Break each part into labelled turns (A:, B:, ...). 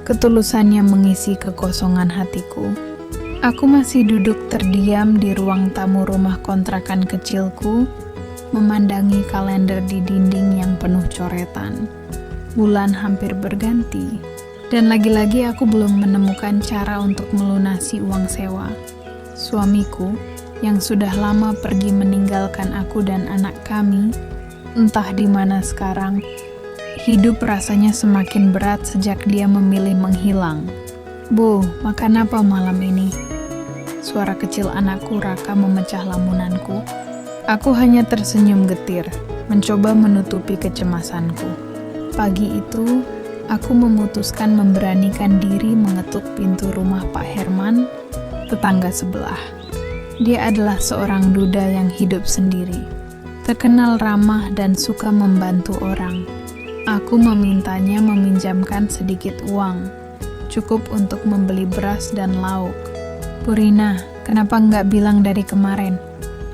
A: Ketulusannya mengisi kekosongan hatiku. Aku masih duduk terdiam di ruang tamu rumah kontrakan kecilku, memandangi kalender di dinding yang penuh coretan. Bulan hampir berganti, dan lagi-lagi aku belum menemukan cara untuk melunasi uang sewa. Suamiku, yang sudah lama pergi meninggalkan aku dan anak kami, entah di mana sekarang. Hidup rasanya semakin berat sejak dia memilih menghilang. "Bu, makan apa malam ini?" Suara kecil anakku Raka memecah lamunanku. Aku hanya tersenyum getir, mencoba menutupi kecemasanku. Pagi itu, aku memutuskan memberanikan diri mengetuk pintu rumah Pak Herman, tetangga sebelah. Dia adalah seorang duda yang hidup sendiri, terkenal ramah dan suka membantu orang. Aku memintanya meminjamkan sedikit uang, cukup untuk membeli beras dan lauk. "Bu Rina, kenapa nggak bilang dari kemarin?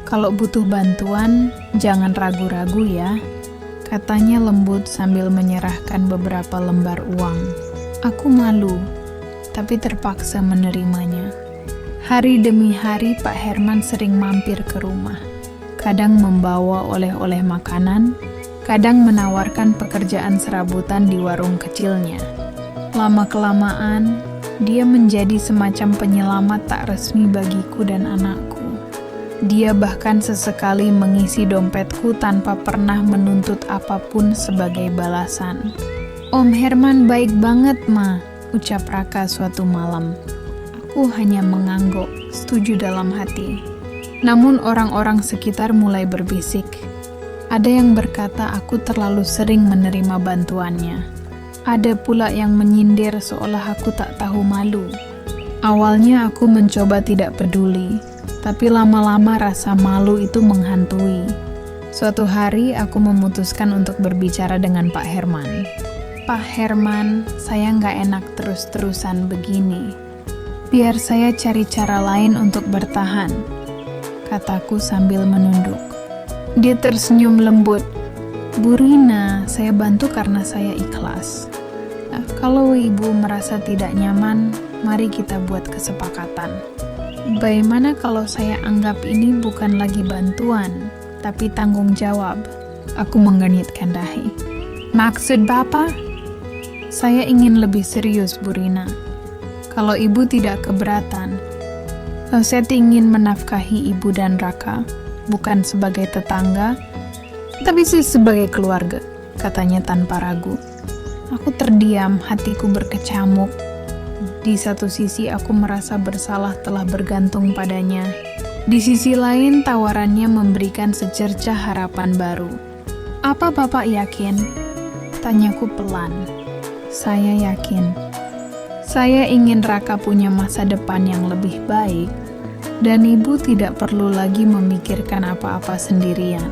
A: Kalau butuh bantuan, jangan ragu-ragu ya," katanya lembut sambil menyerahkan beberapa lembar uang. Aku malu, tapi terpaksa menerimanya. Hari demi hari Pak Herman sering mampir ke rumah. Kadang membawa oleh-oleh makanan, kadang menawarkan pekerjaan serabutan di warung kecilnya. Lama-kelamaan, dia menjadi semacam penyelamat tak resmi bagiku dan anakku. Dia bahkan sesekali mengisi dompetku tanpa pernah menuntut apapun sebagai balasan. "Om Herman baik banget, Ma," ucap Raka suatu malam. Aku hanya mengangguk, setuju dalam hati. Namun orang-orang sekitar mulai berbisik. Ada yang berkata aku terlalu sering menerima bantuannya. Ada pula yang menyindir seolah aku tak tahu malu. Awalnya aku mencoba tidak peduli, tapi lama-lama rasa malu itu menghantui. Suatu hari aku memutuskan untuk berbicara dengan Pak Herman. "Pak Herman, saya nggak enak terus-terusan begini. Biar saya cari cara lain untuk bertahan," kataku sambil menunduk. Dia tersenyum lembut. "Bu Rina, saya bantu karena saya ikhlas. Kalau ibu merasa tidak nyaman, mari kita buat kesepakatan. Bagaimana kalau saya anggap ini bukan lagi bantuan, tapi tanggung jawab?" Aku menggenitkan dahi. "Maksud Bapak?" "Saya ingin lebih serius, Bu Rina. Kalau ibu tidak keberatan, saya ingin menafkahi ibu dan Raka. Bukan sebagai tetangga, tapi sebagai keluarga," katanya tanpa ragu. Aku terdiam, hatiku berkecamuk. Di satu sisi aku merasa bersalah telah bergantung padanya. Di sisi lain tawarannya memberikan secercah harapan baru. "Apa Bapak yakin?" tanyaku pelan. "Saya yakin. Saya ingin Raka punya masa depan yang lebih baik. Dan ibu tidak perlu lagi memikirkan apa-apa sendirian,"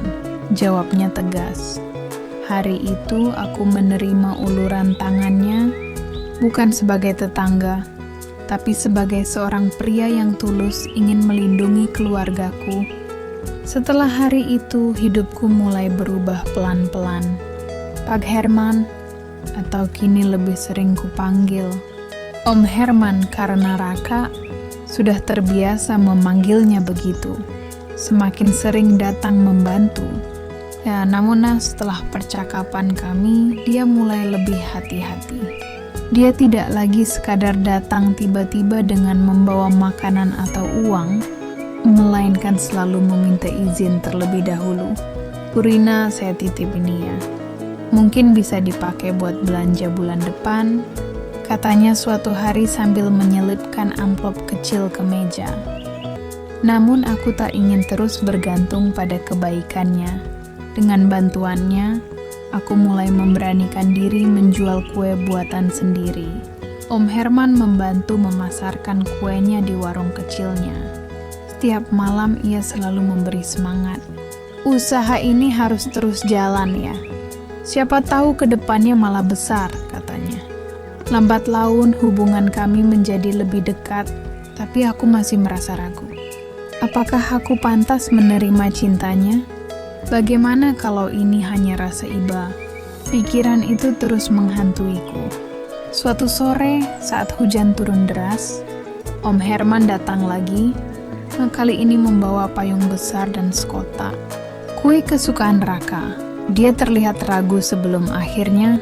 A: jawabnya tegas. Hari itu aku menerima uluran tangannya, bukan sebagai tetangga, tapi sebagai seorang pria yang tulus ingin melindungi keluargaku. Setelah hari itu, hidupku mulai berubah pelan-pelan. Pak Herman, atau kini lebih sering kupanggil Om Herman karena Raka, sudah terbiasa memanggilnya begitu. Semakin sering datang membantu. Namun setelah percakapan kami, dia mulai lebih hati-hati. Dia tidak lagi sekadar datang tiba-tiba dengan membawa makanan atau uang, melainkan selalu meminta izin terlebih dahulu. "Bu Rina, saya titip ini ya. Mungkin bisa dipakai buat belanja bulan depan," katanya suatu hari sambil menyelipkan amplop kecil ke meja. Namun aku tak ingin terus bergantung pada kebaikannya. Dengan bantuannya, aku mulai memberanikan diri menjual kue buatan sendiri. Om Herman membantu memasarkan kuenya di warung kecilnya. Setiap malam ia selalu memberi semangat. "Usaha ini harus terus jalan ya. Siapa tahu ke depannya malah besar," katanya. Lambat laun hubungan kami menjadi lebih dekat, tapi aku masih merasa ragu. Apakah aku pantas menerima cintanya? Bagaimana kalau ini hanya rasa iba? Pikiran itu terus menghantuiku. Suatu sore, saat hujan turun deras, Om Herman datang lagi, kali ini membawa payung besar dan sekota. Kue kesukaan Raka. Dia terlihat ragu sebelum akhirnya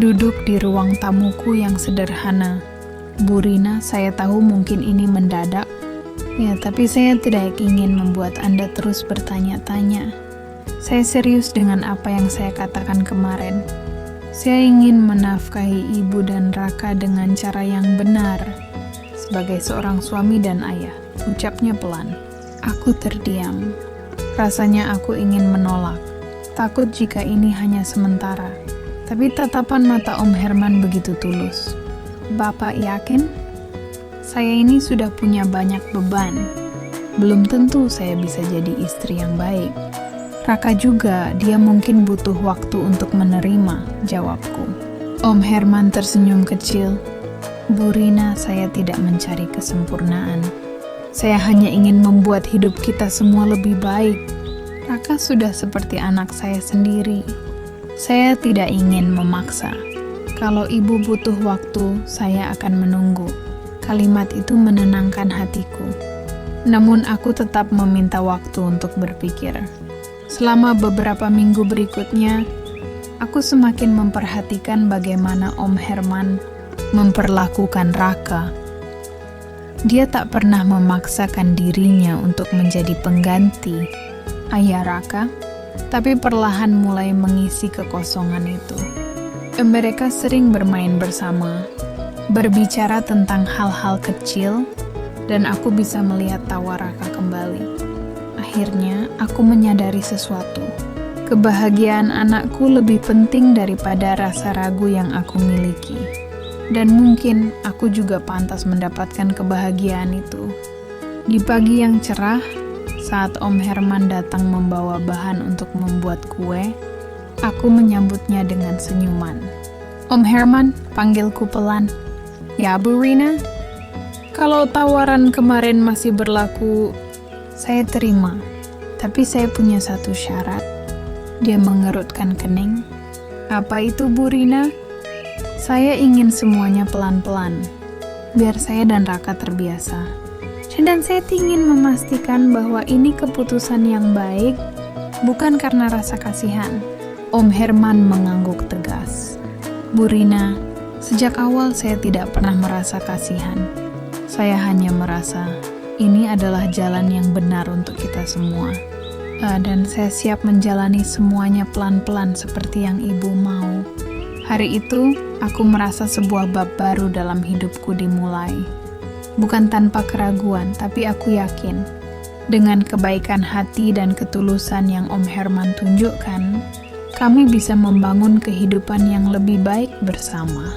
A: duduk di ruang tamuku yang sederhana. Bu Rina, saya tahu mungkin ini mendadak. Ya, tapi saya tidak ingin membuat Anda terus bertanya-tanya. Saya serius dengan apa yang saya katakan kemarin. Saya ingin menafkahi ibu dan Raka dengan cara yang benar. Sebagai seorang suami dan ayah, ucapnya pelan. Aku terdiam. Rasanya aku ingin menolak. Takut jika ini hanya sementara. Tapi tatapan mata Om Herman begitu tulus. Bapak yakin? Saya ini sudah punya banyak beban. Belum tentu saya bisa jadi istri yang baik. Raka juga, dia mungkin butuh waktu untuk menerima, jawabku. Om Herman tersenyum kecil. Bu Rina, saya tidak mencari kesempurnaan. Saya hanya ingin membuat hidup kita semua lebih baik. Raka sudah seperti anak saya sendiri. Saya tidak ingin memaksa. Kalau ibu butuh waktu, saya akan menunggu. Kalimat itu menenangkan hatiku. Namun aku tetap meminta waktu untuk berpikir. Selama beberapa minggu berikutnya, aku semakin memperhatikan bagaimana Om Herman memperlakukan Raka. Dia tak pernah memaksakan dirinya untuk menjadi pengganti ayah Raka, tapi perlahan mulai mengisi kekosongan itu. Mereka sering bermain bersama, berbicara tentang hal-hal kecil, dan aku bisa melihat tawa Raka kembali. Akhirnya, aku menyadari sesuatu. Kebahagiaan anakku lebih penting daripada rasa ragu yang aku miliki. Dan mungkin aku juga pantas mendapatkan kebahagiaan itu. Di pagi yang cerah, saat Om Herman datang membawa bahan untuk membuat kue, aku menyambutnya dengan senyuman. Om Herman, panggilku pelan. Ya, Bu Rina? Kalau tawaran kemarin masih berlaku, saya terima, tapi saya punya satu syarat. Dia mengerutkan kening. Apa itu, Bu Rina? Saya ingin semuanya pelan-pelan, biar saya dan Raka terbiasa. Dan saya ingin memastikan bahwa ini keputusan yang baik, bukan karena rasa kasihan. Om Herman mengangguk tegas. Bu Rina, sejak awal saya tidak pernah merasa kasihan. Saya hanya merasa ini adalah jalan yang benar untuk kita semua. Dan saya siap menjalani semuanya pelan-pelan seperti yang ibu mau. Hari itu, aku merasa sebuah bab baru dalam hidupku dimulai. Bukan tanpa keraguan, tapi aku yakin. Dengan kebaikan hati dan ketulusan yang Om Herman tunjukkan, kami bisa membangun kehidupan yang lebih baik bersama.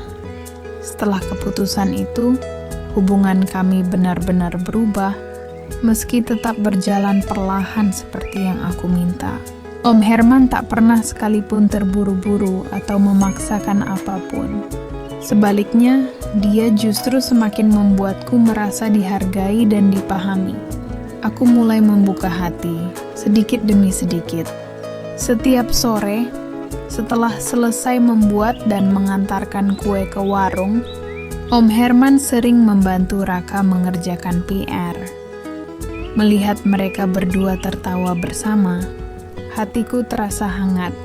A: Setelah keputusan itu, hubungan kami benar-benar berubah, meski tetap berjalan perlahan seperti yang aku minta. Om Herman tak pernah sekalipun terburu-buru atau memaksakan apapun. Sebaliknya, dia justru semakin membuatku merasa dihargai dan dipahami. Aku mulai membuka hati, sedikit demi sedikit. Setiap sore, setelah selesai membuat dan mengantarkan kue ke warung, Om Herman sering membantu Raka mengerjakan PR. Melihat mereka berdua tertawa bersama, hatiku terasa hangat.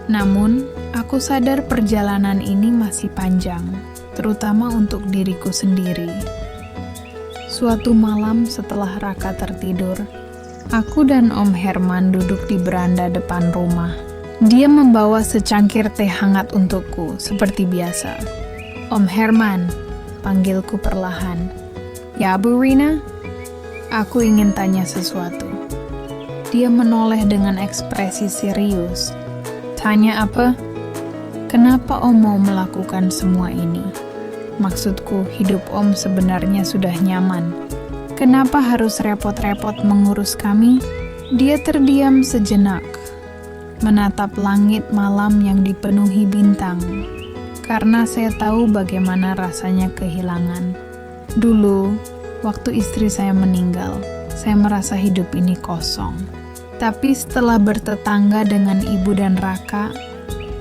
A: Namun, aku sadar perjalanan ini masih panjang, terutama untuk diriku sendiri. Suatu malam setelah Raka tertidur, aku dan Om Herman duduk di beranda depan rumah. Dia membawa secangkir teh hangat untukku, seperti biasa. Om Herman, panggilku perlahan. Ya, Bu Rina? Aku ingin tanya sesuatu. Dia menoleh dengan ekspresi serius. Tanya apa? Kenapa Om mau melakukan semua ini? Maksudku, hidup Om sebenarnya sudah nyaman. Kenapa harus repot-repot mengurus kami? Dia terdiam sejenak, menatap langit malam yang dipenuhi bintang. Karena saya tahu bagaimana rasanya kehilangan. Dulu, waktu istri saya meninggal, saya merasa hidup ini kosong. Tapi setelah bertetangga dengan ibu dan Raka,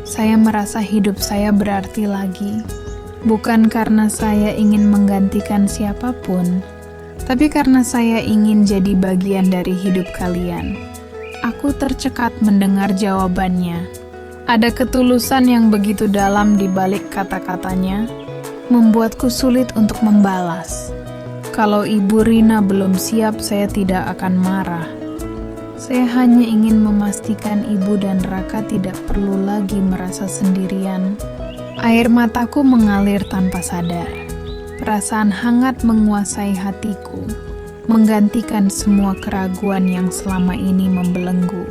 A: saya merasa hidup saya berarti lagi. Bukan karena saya ingin menggantikan siapapun, tapi karena saya ingin jadi bagian dari hidup kalian. Aku tercekat mendengar jawabannya. Ada ketulusan yang begitu dalam di balik kata-katanya, membuatku sulit untuk membalas. Kalau Ibu Rina belum siap, saya tidak akan marah. Saya hanya ingin memastikan Ibu dan Raka tidak perlu lagi merasa sendirian. Air mataku mengalir tanpa sadar. Perasaan hangat menguasai hatiku, menggantikan semua keraguan yang selama ini membelenggu.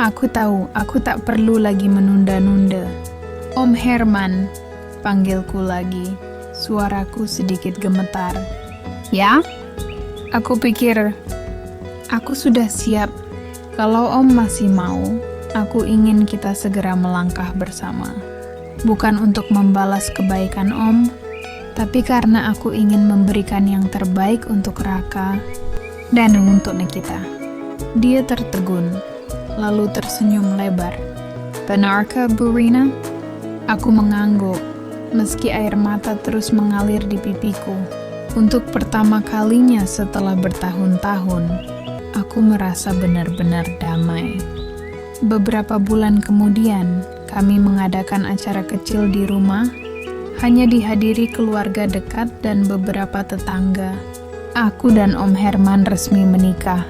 A: Aku tahu, aku tak perlu lagi menunda-nunda. Om Herman, panggilku lagi. Suaraku sedikit gemetar. Ya? Aku pikir, aku sudah siap. Kalau Om masih mau, aku ingin kita segera melangkah bersama. Bukan untuk membalas kebaikan Om, tapi karena aku ingin memberikan yang terbaik untuk Raka dan untuk Nikita. Dia tertegun, lalu tersenyum lebar. Benarkah, Bu Rina? Aku mengangguk, meski air mata terus mengalir di pipiku. Untuk pertama kalinya setelah bertahun-tahun, aku merasa benar-benar damai. Beberapa bulan kemudian, kami mengadakan acara kecil di rumah, hanya dihadiri keluarga dekat dan beberapa tetangga. Aku dan Om Herman resmi menikah.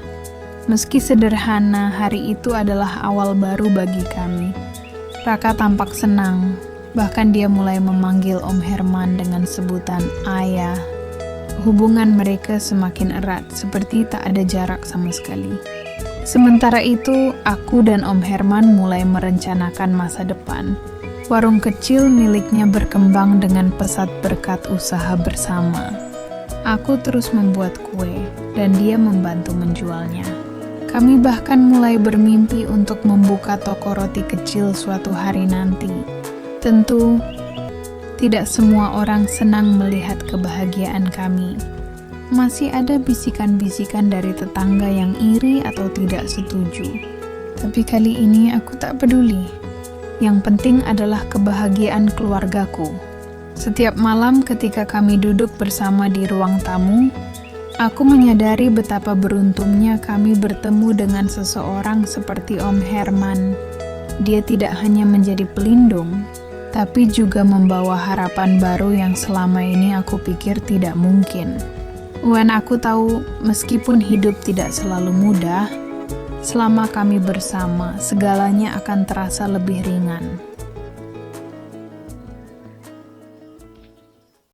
A: Meski sederhana, hari itu adalah awal baru bagi kami. Raka tampak senang, bahkan dia mulai memanggil Om Herman dengan sebutan ayah. Hubungan mereka semakin erat, seperti tak ada jarak sama sekali. Sementara itu, aku dan Om Herman mulai merencanakan masa depan. Warung kecil miliknya berkembang dengan pesat berkat usaha bersama. Aku terus membuat kue, dan dia membantu menjualnya. Kami bahkan mulai bermimpi untuk membuka toko roti kecil suatu hari nanti. Tentu, tidak semua orang senang melihat kebahagiaan kami. Masih ada bisikan-bisikan dari tetangga yang iri atau tidak setuju. Tapi kali ini aku tak peduli. Yang penting adalah kebahagiaan keluargaku. Setiap malam ketika kami duduk bersama di ruang tamu, aku menyadari betapa beruntungnya kami bertemu dengan seseorang seperti Om Herman. Dia tidak hanya menjadi pelindung, tapi juga membawa harapan baru yang selama ini aku pikir tidak mungkin. Aku tahu, meskipun hidup tidak selalu mudah, selama kami bersama, segalanya akan terasa lebih ringan.